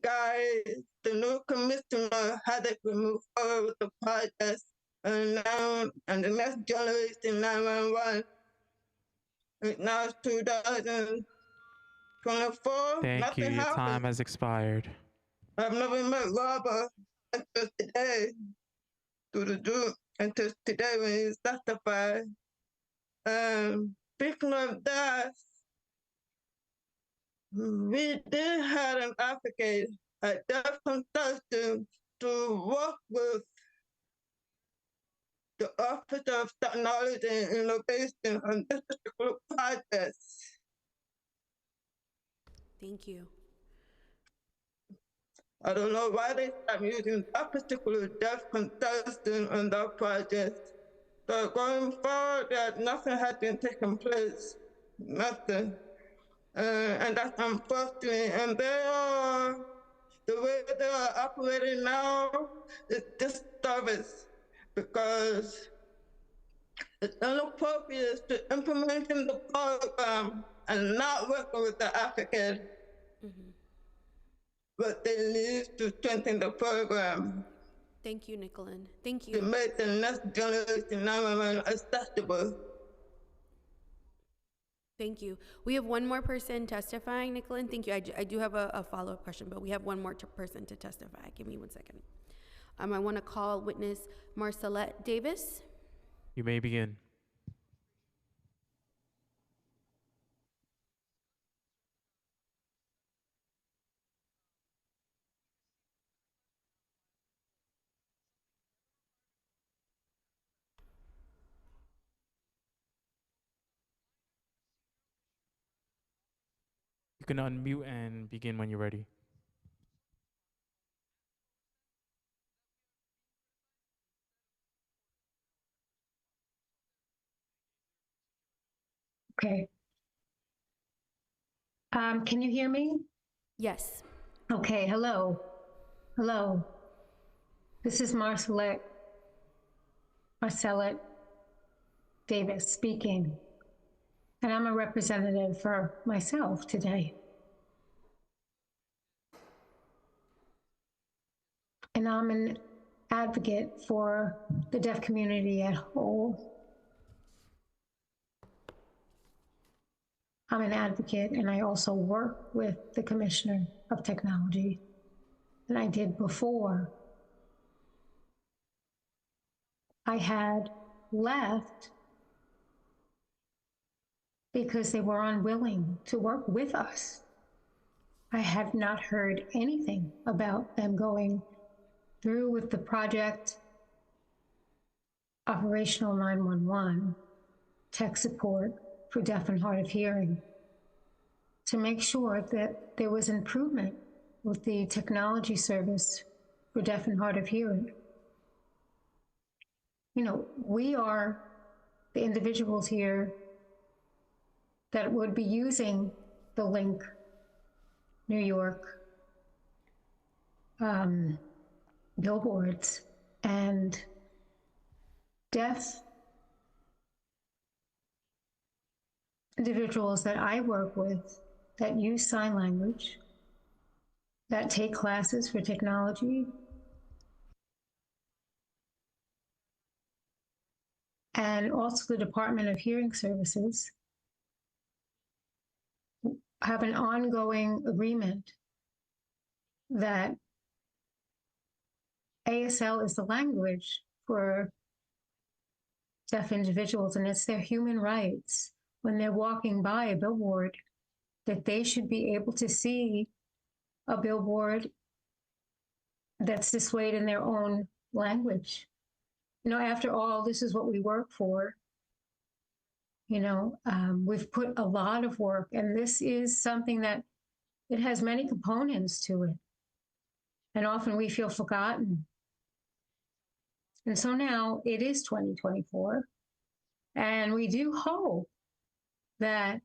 [SPEAKER 8] guided the new commissioner how they could move forward with the project. And now, and the next generation 911, now it's 2024,
[SPEAKER 9] Thank you.
[SPEAKER 8] nothing
[SPEAKER 9] Your time
[SPEAKER 8] happened.
[SPEAKER 9] has expired.
[SPEAKER 8] I've never met Robert until today, through the Zoom, until today when he testified. Speaking of that, we did have an advocate, a deaf consultant, to work with the Office of Technology and Innovation on this particular project.
[SPEAKER 2] Thank you.
[SPEAKER 8] I don't know why they stopped using that particular deaf consultant on that project. So going forward, nothing has been taking place, nothing. And that's unfortunate. And the way they are operating now is disservice, because it's inappropriate to implementing the program and not working with the African. But they need to strengthen the program
[SPEAKER 2] Thank you, Nicolin. Thank
[SPEAKER 8] to
[SPEAKER 2] you.
[SPEAKER 8] make the next generation 911 accessible.
[SPEAKER 2] Thank you. We have one more person testifying, Nicolin. Thank you. I do have a follow-up question, but we have one more person to testify. Give me 1 second. I want to call witness Marcelette Davis.
[SPEAKER 9] You may begin. can unmute and begin when you're ready.
[SPEAKER 10] Okay. Can you hear me?
[SPEAKER 2] Yes.
[SPEAKER 10] Okay, hello. Hello. This is Marcelette Davis speaking. And I'm a representative for myself today. And I'm an advocate for the deaf community at whole. I'm an advocate, and I also work with the Commissioner of Technology, and I did before. I had left because they were unwilling to work with us. I had not heard anything about them going through with the project Operational 911, tech support for deaf and hard of hearing, to make sure that there was improvement with the technology service for deaf and hard of hearing. You know, we are the individuals here that would be using the Link New York billboards, and deaf individuals that I work with that use sign language, that take classes for technology, and also the Department of Hearing Services have an ongoing agreement that ASL is the language for deaf individuals, and it's their human rights when they're walking by a billboard that they should be able to see a billboard that's displayed in their own language. You know, after all, this is what we work for. You know, we've put a lot of work, and this is something that it has many components to it. And often we feel forgotten. And so now it is 2024, and we do hope that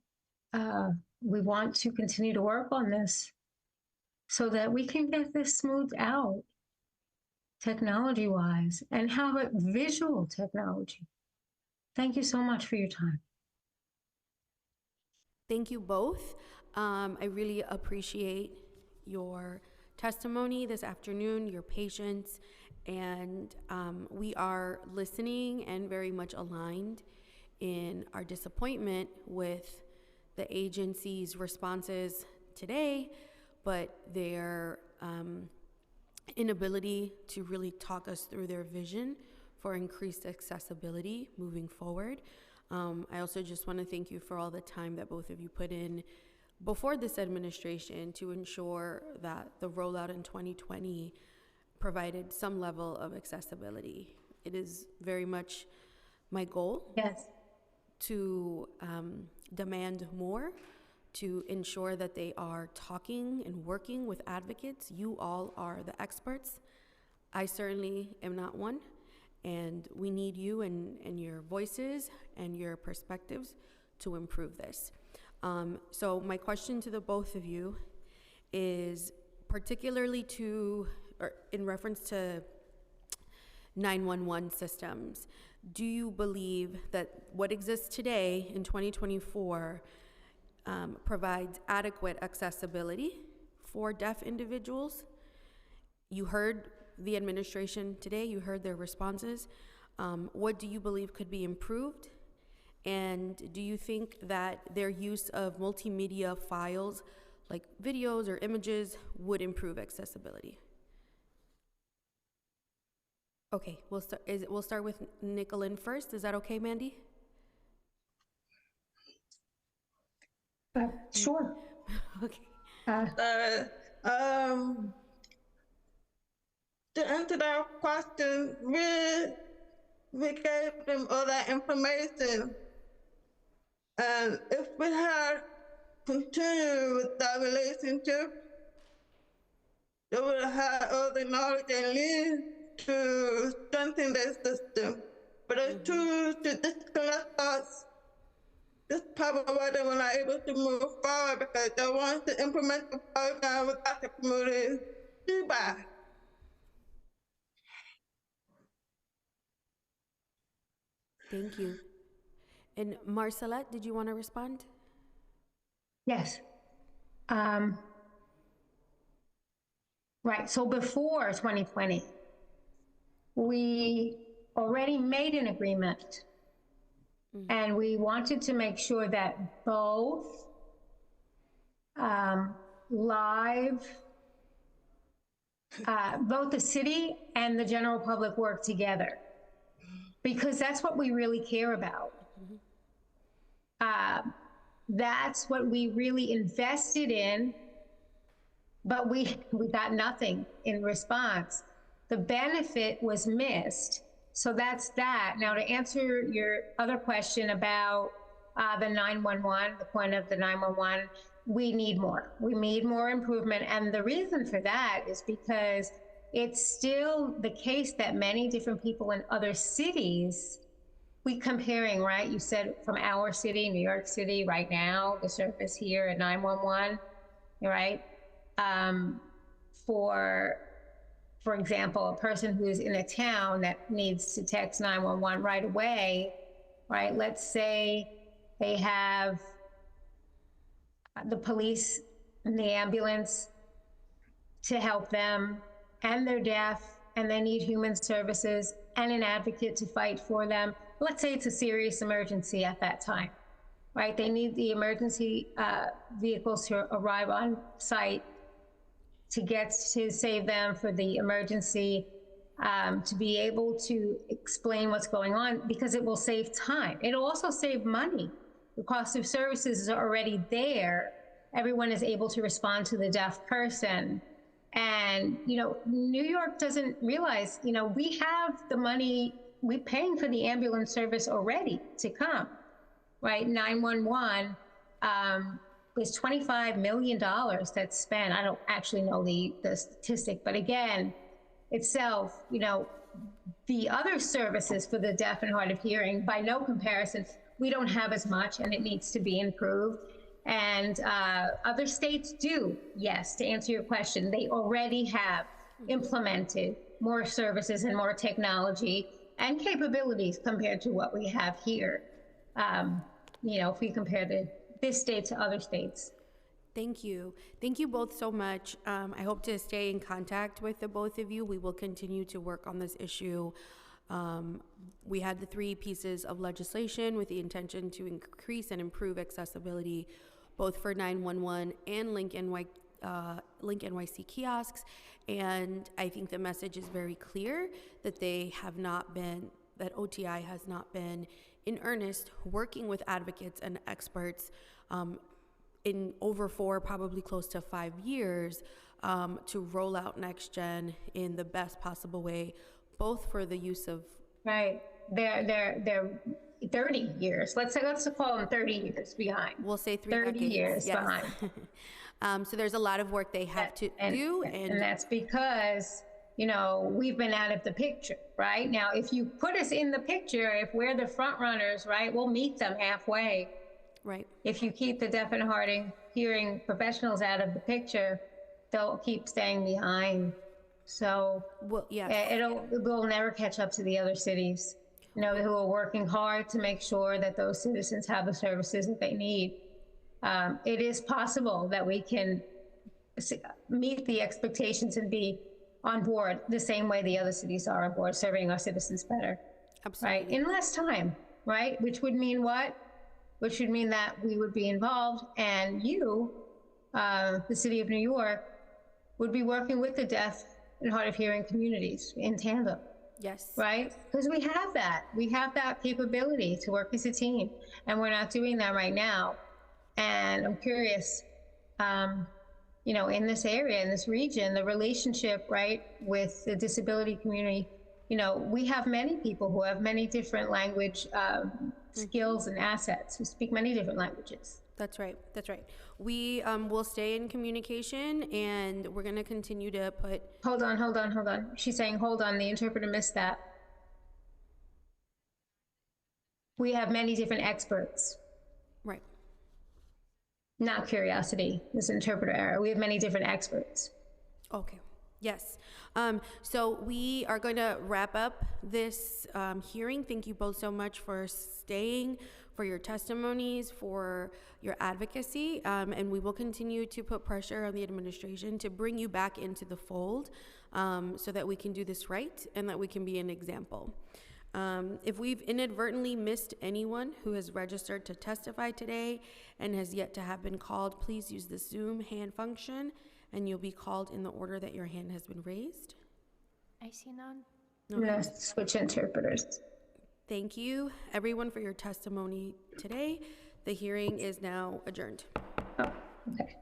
[SPEAKER 10] we want to continue to work on this so that we can get this smoothed out technology-wise and have a visual technology. Thank you so much for your time.
[SPEAKER 2] Thank you both. I really appreciate your testimony this afternoon, your patience, and we are listening and very much aligned in our disappointment with the agency's responses today, but their inability to really talk us through their vision for increased accessibility moving forward. I also just want to thank you for all the time that both of you put in before this administration to ensure that the rollout in 2020 provided some level of accessibility. It is very much my goal.
[SPEAKER 10] Yes.
[SPEAKER 2] To demand more, to ensure that they are talking and working with advocates. You all are the experts. I certainly am not one, and we need you and your voices and your perspectives to improve this. So my question to the both of you is particularly in reference to 911 systems. Do you believe that what exists today in 2024 provides adequate accessibility for deaf individuals? You heard the administration today, you heard their responses. What do you believe could be improved? And do you think that their use of multimedia files like videos or images would improve accessibility? Okay, we'll start with Nicolyn first. Is that okay, Mandy?
[SPEAKER 10] Sure.
[SPEAKER 2] Okay.
[SPEAKER 8] To answer that question, we gave them all that information. And if we had continue with that relationship, they will have all the knowledge they need to strengthen their system. But they choose to disconnect us. This is probably why they were not able to move forward, because they want to implement the program without the community feedback.
[SPEAKER 2] Thank you. And Marcelette, did you want to respond?
[SPEAKER 10] Yes. Right, so before 2020, we already made an agreement, and we wanted to make sure that both both the city and the general public work together, because that's what we really care about. That's what we really invested in, but we got nothing in response. The benefit was missed. So that's that. Now, to answer your other question about the 911, the point of the 911, we need more. We need more improvement. And the reason for that is because it's still the case that many different people in other cities, we comparing, right? You said from our city, New York City, right now, the service here at 911, right? For example, a person who is in a town that needs to text 911 right away, right? Let's say they have the police and the ambulance to help them, and they're deaf, and they need human services and an advocate to fight for them. Let's say it's a serious emergency at that time, right? They need the emergency vehicles to arrive on site to save them for the emergency, to be able to explain what's going on, because it will save time. It'll also save money. The cost of services is already there. Everyone is able to respond to the deaf person. And, New York doesn't realize, we have the money, we're paying for the ambulance service already to come, right? 911, there's $25 million that's spent. I don't actually know the statistic, but again, itself, the other services for the deaf and hard of hearing, by no comparison, we don't have as much, and it needs to be improved. And other states do, yes, to answer your question, they already have implemented more services and more technology and capabilities compared to what we have here. If we compare this state to other states.
[SPEAKER 2] Thank you. Thank you both so much. I hope to stay in contact with the both of you. We will continue to work on this issue. We had the 3 pieces of legislation with the intention to increase and improve accessibility, both for 911 and Link NYC kiosks. And I think the message is very clear that that OTI has not been in earnest working with advocates and experts in over 4, probably close to 5 years, to roll out Next Gen in the best possible way, both for the use of...
[SPEAKER 10] Right, they're 30 years. Let's call them 30 years behind.
[SPEAKER 2] We'll say 3
[SPEAKER 10] 30
[SPEAKER 2] decades.
[SPEAKER 10] years
[SPEAKER 2] Yes.
[SPEAKER 10] behind.
[SPEAKER 2] So there's a lot of work they have to do.
[SPEAKER 10] And that's because, we've been out of the picture, right? Now, if you put us in the picture, if we're the front runners, right, we'll meet them halfway.
[SPEAKER 2] Right.
[SPEAKER 10] If you keep the deaf and hard of hearing professionals out of the picture, they'll keep staying behind. So we'll never catch up to the other cities, who are working hard to make sure that those citizens have the services that they need. It is possible that we can meet the expectations and be on board the same way the other cities are on board, serving our citizens better.
[SPEAKER 2] Absolutely.
[SPEAKER 10] Right? In less time, right? Which would mean what? Which would mean that we would be involved, and you, the city of New York, would be working with the deaf and hard of hearing communities in tandem.
[SPEAKER 2] Yes.
[SPEAKER 10] Right? Because we have that. We have that capability to work as a team, and we're not doing that right now. And I'm curious, in this area, in this region, the relationship, right, with the disability community, we have many people who have many different language skills and assets, who speak many different languages.
[SPEAKER 2] That's right, that's right. We will stay in communication, and we're gonna continue to put,
[SPEAKER 10] Hold on. She's saying, hold on, the interpreter missed that. We have many different experts,
[SPEAKER 2] right,
[SPEAKER 10] not curiosity, this interpreter error. We have many different experts.
[SPEAKER 2] okay, yes. So we are going to wrap up this hearing. Thank you both so much for staying, for your testimonies, for your advocacy, and we will continue to put pressure on the administration to bring you back into the fold so that we can do this right and that we can be an example. If we've inadvertently missed anyone who has registered to testify today and has yet to have been called, please use the Zoom hand function and you'll be called in the order that your hand has been raised.
[SPEAKER 3] I see none.
[SPEAKER 10] Let's switch interpreters.
[SPEAKER 2] Thank you, everyone, for your testimony today. The hearing is now adjourned.
[SPEAKER 10] Oh, okay.